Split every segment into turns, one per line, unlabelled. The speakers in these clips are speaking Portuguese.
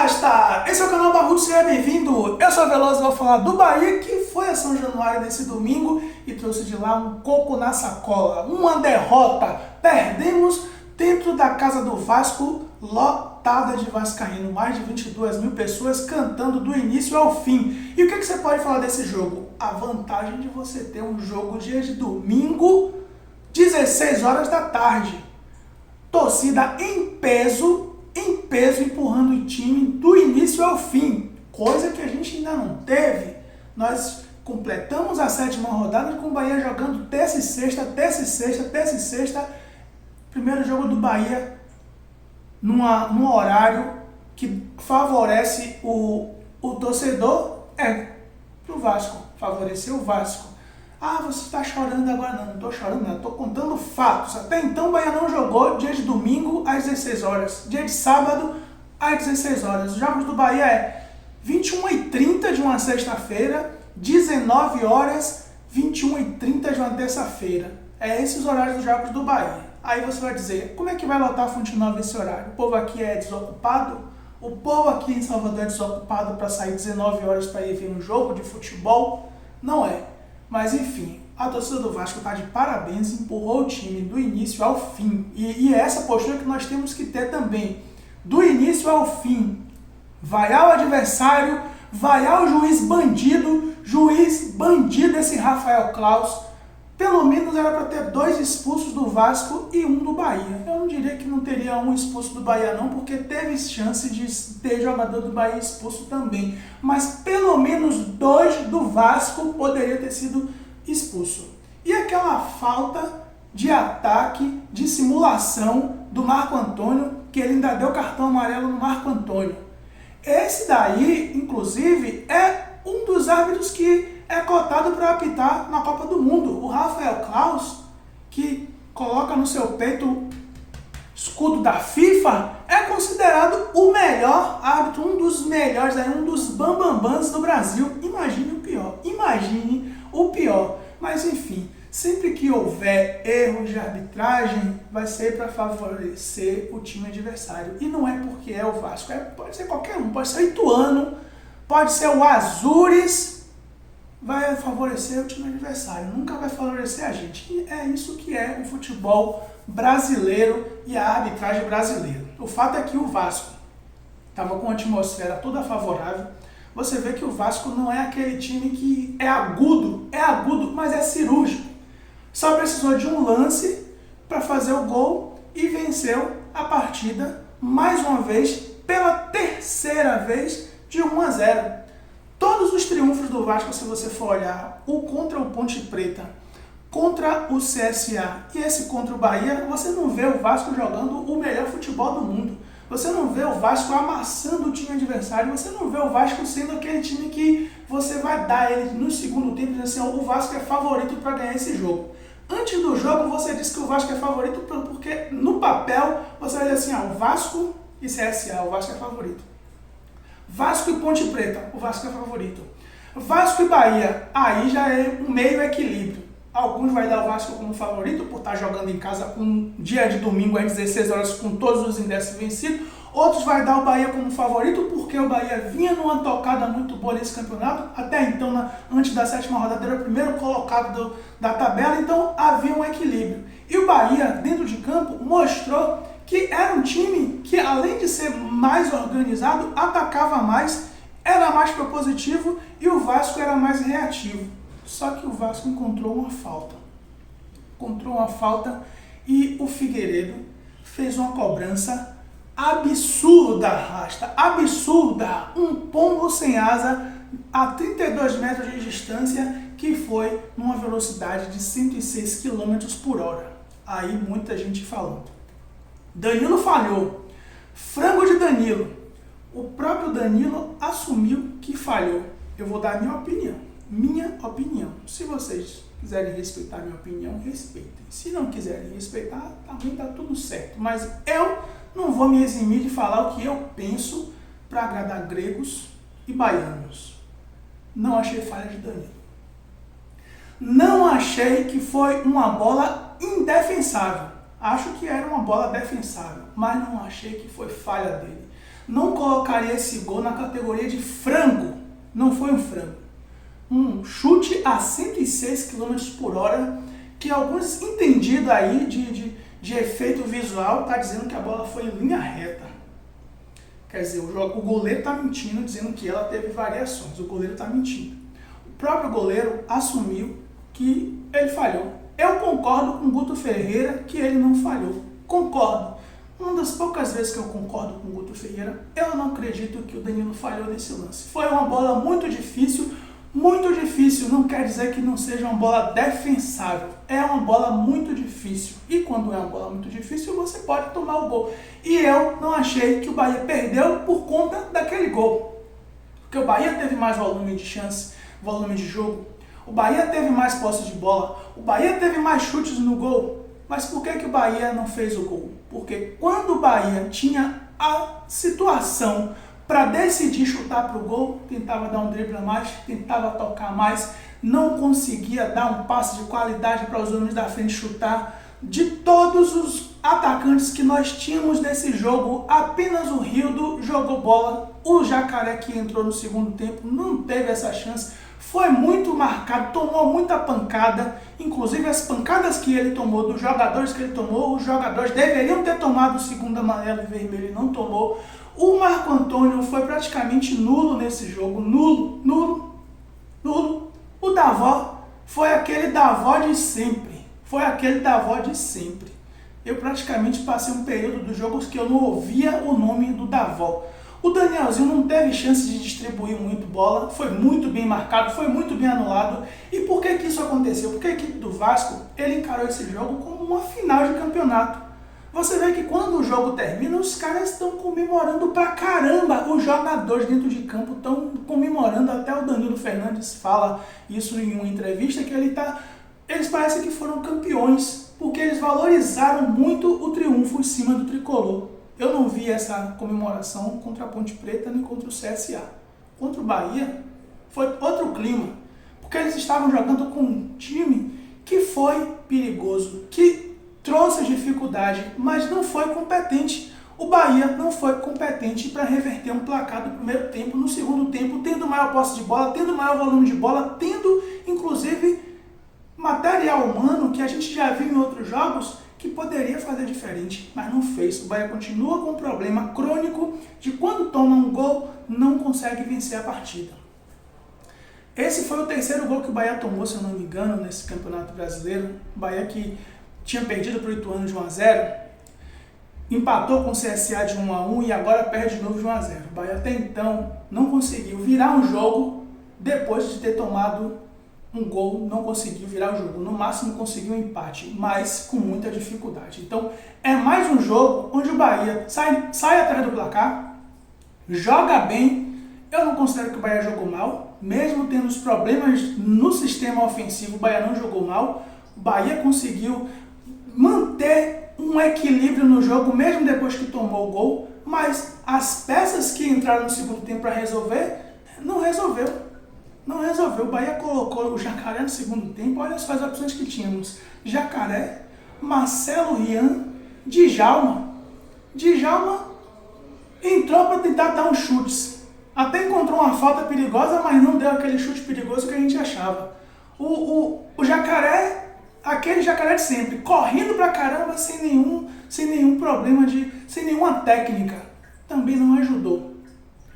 Rasta! Esse é o canal Barrudo, seja bem-vindo! Eu sou a Veloso e vou falar do Bahia, que foi a São Januário nesse domingo e trouxe de lá um coco na sacola, uma derrota. Perdemos dentro da casa do Vasco, lotada de vascaíno, mais de 22 mil pessoas cantando do início ao fim. E o que você pode falar desse jogo? A vantagem de você ter um jogo dia de domingo, 16 horas da tarde. Torcida em peso, empurrando o time do início ao fim, coisa que a gente ainda não teve. Nós completamos a 7ª rodada com o Bahia jogando terça e sexta. Primeiro jogo do Bahia num horário que favorece o torcedor, pro Vasco, favoreceu o Vasco. Ah, você está chorando agora? Não estou chorando, não. Estou contando fatos. Até então o Bahia não jogou dia de domingo às 16 horas. Dia de sábado às 16 horas. Os jogos do Bahia é 21h30 de uma sexta-feira, 19 horas, 21h30 de uma terça-feira. É esses os horários dos jogos do Bahia. Aí você vai dizer, como é que vai lotar a Fonte Nova esse horário? O povo aqui é desocupado? O povo aqui em Salvador é desocupado para sair 19 horas para ir ver um jogo de futebol? Não é. Mas enfim, a torcida do Vasco está de parabéns, empurrou o time do início ao fim. E é essa postura que nós temos que ter também. Do início ao fim. Vaiar o adversário, vaiar o juiz bandido esse Rafael Claus. Pelo menos era para ter 2 expulsos do Vasco e 1 do Bahia. Eu não diria que não teria 1 expulso do Bahia não, porque teve chance de ter jogador do Bahia expulso também. Mas pelo menos 2 do Vasco poderia ter sido expulso. E aquela falta de ataque, de simulação do Marco Antônio, que ele ainda deu cartão amarelo no Marco Antônio. Esse daí, inclusive, é um dos árbitros que é cotado para apitar na Copa do Mundo. O Rafael Claus, que coloca no seu peito escudo da FIFA, é considerado o melhor árbitro, um dos melhores, um dos bambambãs do Brasil. Imagine o pior. Mas enfim, sempre que houver erros de arbitragem, vai ser para favorecer o time adversário. E não é porque é o Vasco, pode ser qualquer um, pode ser o Ituano, pode ser o Azures. Vai favorecer o time adversário, nunca vai favorecer a gente. E é isso que é o futebol brasileiro e a arbitragem brasileira. O fato é que o Vasco estava com a atmosfera toda favorável. Você vê que o Vasco não é aquele time que é agudo, mas é cirúrgico. Só precisou de um lance para fazer o gol e venceu a partida mais uma vez, pela 3ª vez, de 1-0. Todos os triunfos do Vasco, se você for olhar, o contra o Ponte Preta, contra o CSA e esse contra o Bahia, você não vê o Vasco jogando o melhor futebol do mundo. Você não vê o Vasco amassando o time adversário, você não vê o Vasco sendo aquele time que você vai dar ele no segundo tempo e dizer assim, o Vasco é favorito para ganhar esse jogo. Antes do jogo você disse que o Vasco é favorito porque no papel você vai dizer assim, o Vasco e CSA, o Vasco é favorito. Vasco e Ponte Preta, o Vasco é favorito. Vasco e Bahia, aí já é um meio equilíbrio. Alguns vai dar o Vasco como favorito por estar jogando em casa um dia de domingo às 16 horas com todos os ingressos vencidos. Outros vai dar o Bahia como favorito porque o Bahia vinha numa tocada muito boa nesse campeonato. Até então, antes da 7ª rodada, era o primeiro colocado da tabela, então havia um equilíbrio. E o Bahia, dentro de campo, mostrou que era um time que, além de ser mais organizado, atacava mais, era mais propositivo e o Vasco era mais reativo. Só que o Vasco encontrou uma falta e o Figueiredo fez uma cobrança absurda, absurda, um pombo sem asa a 32 metros de distância que foi numa velocidade de 106 km por hora. Aí muita gente falando. Danilo falhou. Frango de Danilo. O próprio Danilo assumiu que falhou. Eu vou dar a minha opinião. Se vocês quiserem respeitar a minha opinião, respeitem. Se não quiserem respeitar, também tá tudo certo. Mas eu não vou me eximir de falar o que eu penso para agradar gregos e baianos. Não achei falha de Danilo. Não achei que foi uma bola indefensável. Acho que era uma bola defensável, mas não achei que foi falha dele. não colocaria esse gol na categoria de frango. Não foi um frango. Um chute a 106 km por hora, que alguns entendidos aí de efeito visual tá dizendo que a bola foi em linha reta. Quer dizer, o goleiro está mentindo, dizendo que ela teve variações. O goleiro está mentindo. O próprio goleiro assumiu que ele falhou. Eu concordo com o Guto Ferreira que ele não falhou. Concordo. Uma das poucas vezes que eu concordo com o Guto Ferreira, eu não acredito que o Danilo falhou nesse lance. Foi uma bola muito difícil. Muito difícil não quer dizer que não seja uma bola defensável. É uma bola muito difícil. E quando é uma bola muito difícil, você pode tomar o gol. E eu não achei que o Bahia perdeu por conta daquele gol. Porque o Bahia teve mais volume de chance, volume de jogo. O Bahia teve mais posse de bola. O Bahia teve mais chutes no gol. Mas por que o Bahia não fez o gol? Porque quando o Bahia tinha a situação para decidir chutar para o gol, tentava dar um drible a mais, tentava tocar mais, não conseguia dar um passe de qualidade para os homens da frente chutar. De todos os atacantes que nós tínhamos nesse jogo, apenas o Rildo jogou bola. O Jacaré, que entrou no segundo tempo, não teve essa chance. Foi muito marcado, tomou muita pancada, inclusive as pancadas que ele tomou, dos jogadores que ele tomou, os jogadores deveriam ter tomado o segundo amarelo e vermelho e não tomou. O Marco Antônio foi praticamente nulo nesse jogo, nulo. O Davó foi aquele Davó de sempre, Eu praticamente passei um período dos jogos que eu não ouvia o nome do Davó. O Danielzinho não teve chance de distribuir muito bola, foi muito bem marcado, foi muito bem anulado. E por que isso aconteceu? Porque a equipe do Vasco, ele encarou esse jogo como uma final de campeonato. Você vê que quando o jogo termina, os caras estão comemorando pra caramba. Os jogadores dentro de campo estão comemorando. Até o Danilo Fernandes fala isso em uma entrevista, que eles parecem que foram campeões, porque eles valorizaram muito o triunfo em cima do tricolor. Eu não vi essa comemoração contra a Ponte Preta nem contra o CSA. Contra o Bahia foi outro clima, porque eles estavam jogando com um time que foi perigoso, que trouxe dificuldade, mas não foi competente. O Bahia não foi competente para reverter um placar do primeiro tempo no segundo tempo, tendo maior posse de bola, tendo maior volume de bola, tendo inclusive material humano que a gente já viu em outros jogos que poderia fazer diferente, mas não fez. O Bahia continua com um problema crônico de quando toma um gol, não consegue vencer a partida. Esse foi o terceiro gol que o Bahia tomou, se eu não me engano, nesse Campeonato Brasileiro. O Bahia que tinha perdido para o Ituano de 1-0, empatou com o CSA de 1-1 e agora perde de novo de 1-0. O Bahia até então não conseguiu virar um jogo depois de ter tomado um gol, não conseguiu virar o jogo. No máximo conseguiu um empate, mas com muita dificuldade. Então é mais um jogo onde o Bahia sai atrás do placar, joga bem. Eu não considero que o Bahia jogou mal, mesmo tendo os problemas no sistema ofensivo, o Bahia não jogou mal. O Bahia conseguiu manter um equilíbrio no jogo, mesmo depois que tomou o gol, mas as peças que entraram no segundo tempo para resolver, não resolveu. O Bahia colocou o Jacaré no segundo tempo, olha só as opções que tínhamos. Jacaré, Marcelo Rian, Djalma. Djalma entrou para tentar dar uns chutes. Até encontrou uma falta perigosa, mas não deu aquele chute perigoso que a gente achava. O Jacaré, aquele Jacaré de sempre, correndo pra caramba sem nenhum problema, sem nenhuma técnica. Também não ajudou.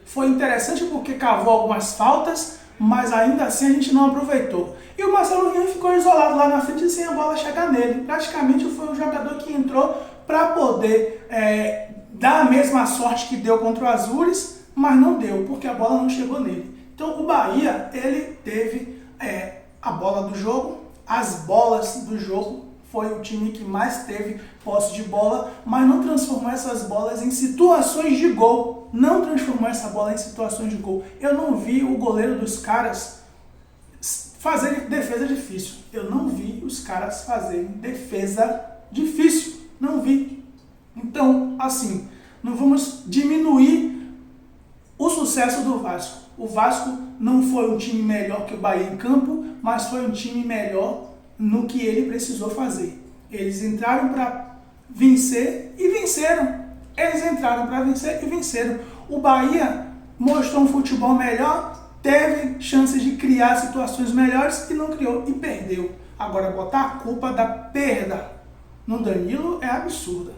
Foi interessante porque cavou algumas faltas, mas ainda assim a gente não aproveitou. E o Marcelo Rian ficou isolado lá na frente sem a bola chegar nele. Praticamente foi um jogador que entrou para poder dar a mesma sorte que deu contra o Azures, mas não deu, porque a bola não chegou nele. Então o Bahia, ele teve a bola do jogo, as bolas do jogo, foi o time que mais teve posse de bola, mas não transformou essas bolas em situações de gol. Não transformou essa bola em situações de gol. Eu não vi o goleiro dos caras fazer defesa difícil. Eu não vi os caras fazerem defesa difícil. Não vi. Então, assim, não vamos diminuir o sucesso do Vasco. O Vasco não foi um time melhor que o Bahia em campo, mas foi um time melhor no que ele precisou fazer. Eles entraram para vencer e venceram. Eles entraram para vencer e venceram. O Bahia mostrou um futebol melhor, teve chances de criar situações melhores e não criou e perdeu. Agora, botar a culpa da perda no Danilo é absurda.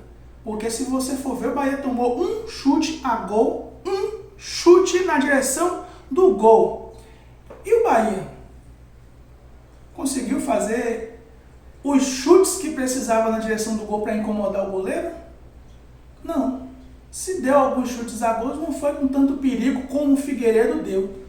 Porque se você for ver, o Bahia tomou um chute a gol, um chute na direção do gol. E o Bahia conseguiu fazer os chutes que precisava na direção do gol para incomodar o goleiro? Não. Se deu alguns chutes a gol, não foi com tanto perigo como o Figueiredo deu.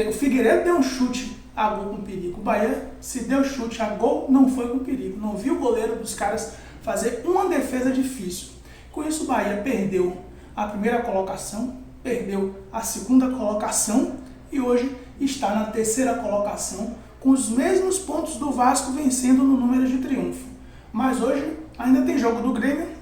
O Figueiredo deu um chute a gol com perigo. O Bahia, se deu chute a gol, não foi com perigo. Não viu o goleiro dos caras fazer uma defesa difícil. Com isso, o Bahia perdeu a primeira colocação, perdeu a segunda colocação e hoje está na terceira colocação, com os mesmos pontos do Vasco, vencendo no número de triunfo. Mas hoje ainda tem jogo do Grêmio.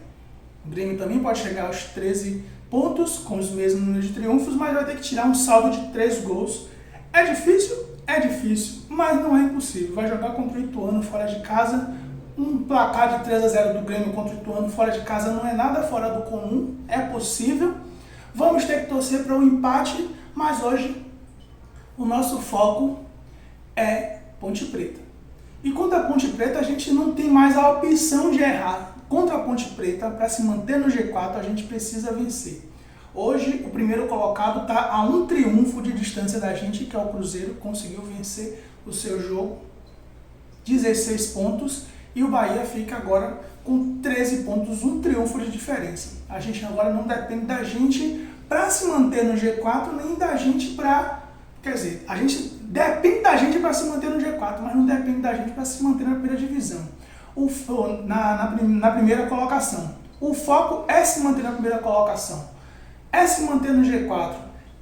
O Grêmio também pode chegar aos 13 pontos, com os mesmos números de triunfos, mas vai ter que tirar um saldo de 3 gols. É difícil? É difícil, mas não é impossível. Vai jogar contra o Ituano fora de casa. Um placar de 3-0 do Grêmio contra o Ituano fora de casa não é nada fora do comum, é possível. Vamos ter que torcer para um empate, mas hoje o nosso foco é Ponte Preta. E contra a Ponte Preta a gente não tem mais a opção de errar. Contra a Ponte Preta, para se manter no G4, a gente precisa vencer. Hoje, o primeiro colocado está a um triunfo de distância da gente, que é o Cruzeiro, conseguiu vencer o seu jogo, 16 pontos, e o Bahia fica agora com 13 pontos, um triunfo de diferença. A gente agora não depende da gente para se manter no G4, nem da gente para... Quer dizer, a gente depende da gente para se manter no G4, mas não depende da gente para se manter na primeira divisão. Na primeira colocação. O foco é se manter na primeira colocação, é se manter no G4,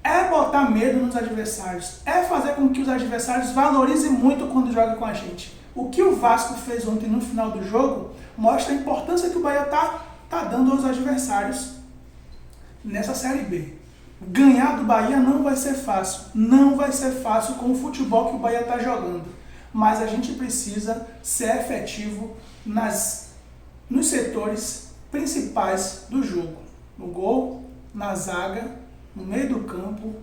é botar medo nos adversários, é fazer com que os adversários valorizem muito quando jogam com a gente. O que o Vasco fez ontem no final do jogo mostra a importância que o Bahia tá dando aos adversários nessa Série B. Ganhar do Bahia não vai ser fácil, não vai ser fácil com o futebol que o Bahia está jogando. Mas a gente precisa ser efetivo nos setores principais do jogo. No gol, na zaga, no meio do campo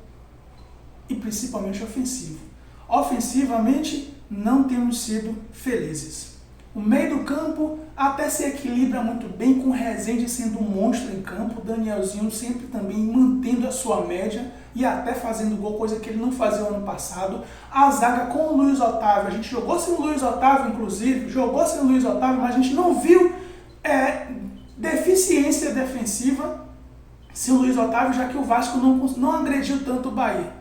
e principalmente ofensivo. Ofensivamente, não temos sido felizes. O meio do campo até se equilibra muito bem, com o Rezende sendo um monstro em campo, o Danielzinho sempre também mantendo a sua média e até fazendo gol, coisa que ele não fazia o ano passado. A zaga com o Luiz Otávio, a gente jogou sem o Luiz Otávio, inclusive, mas a gente não viu deficiência defensiva sem o Luiz Otávio, já que o Vasco não agrediu tanto o Bahia.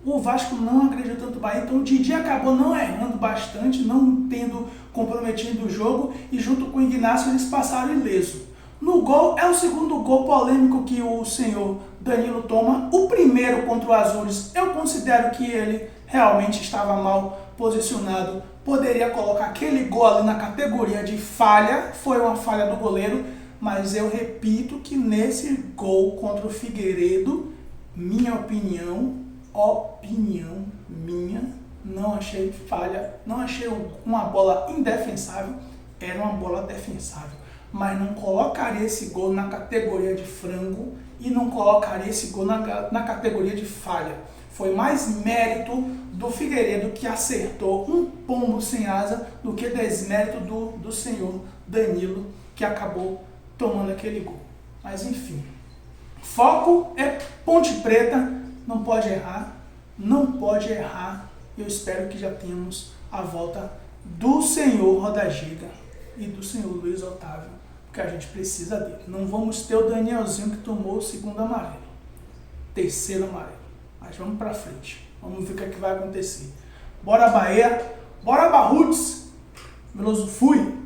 O Vasco não agrediu tanto o Bahia, então o Didi acabou não errando bastante, não tendo comprometido o jogo, e junto com o Ignacio eles passaram ileso. No gol, é o segundo gol polêmico que o senhor Danilo toma. O primeiro contra o Azures, eu considero que ele realmente estava mal posicionado, poderia colocar aquele gol ali na categoria de falha, foi uma falha do goleiro, mas eu repito que nesse gol contra o Figueiredo, minha opinião minha, não achei falha, não achei uma bola indefensável, era uma bola defensável, mas não colocaria esse gol na categoria de frango e não colocaria esse gol na categoria de falha. Foi mais mérito do Figueiredo, que acertou um pombo sem asa, do que desmérito do senhor Danilo, que acabou tomando aquele gol. Mas enfim, foco é Ponte Preta. Não pode errar, Eu espero que já tenhamos a volta do senhor Rodagiga e do senhor Luiz Otávio, porque a gente precisa dele. Não vamos ter o Danielzinho que tomou o segundo amarelo, terceiro amarelo. Mas vamos pra frente, vamos ver o que é que vai acontecer. Bora Bahia, bora Barruts, Veloso fui!